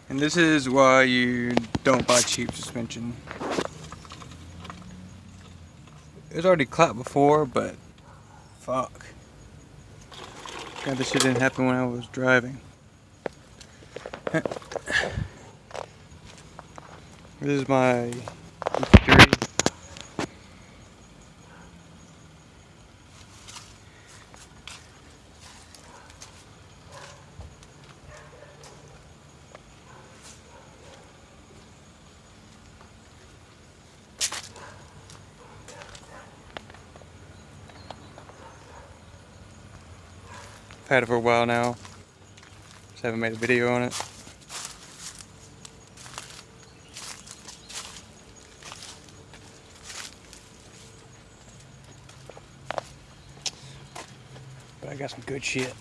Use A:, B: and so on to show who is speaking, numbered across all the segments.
A: And this is why you don't buy cheap suspension. It was already clapped before, but fuck. God, this shit didn't happen when I was driving. This is my ep3. I've had it for a while now. Just haven't made a video on it. But I got some good shit.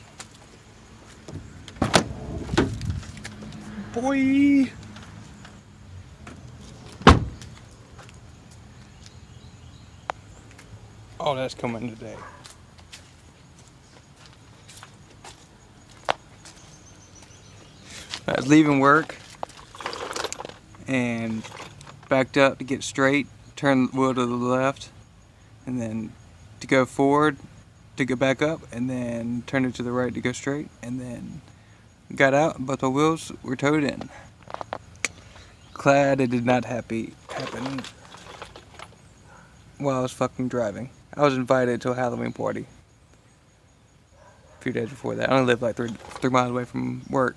A: Boy! Oh, that's coming today. I was leaving work and backed up to get straight, turned the wheel to the left, and then to go forward to go back up, and then turned it to the right to go straight, and then got out, but the wheels were towed in. Glad it did not happen while I was fucking driving. I was invited to a Halloween party a few days before that. I only live like 3 miles away from work.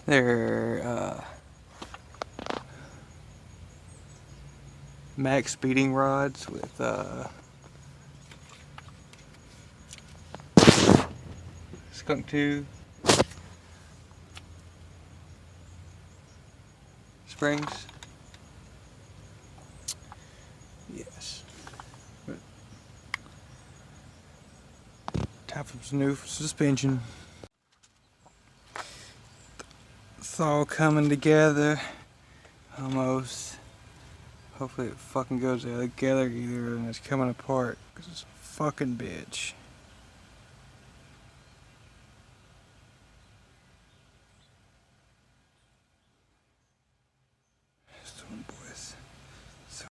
A: They're max speeding rods with skunk tube springs. Yes. But time for some new suspension. It's all coming together almost. Hopefully it fucking goes together either and it's coming apart because it's a fucking bitch.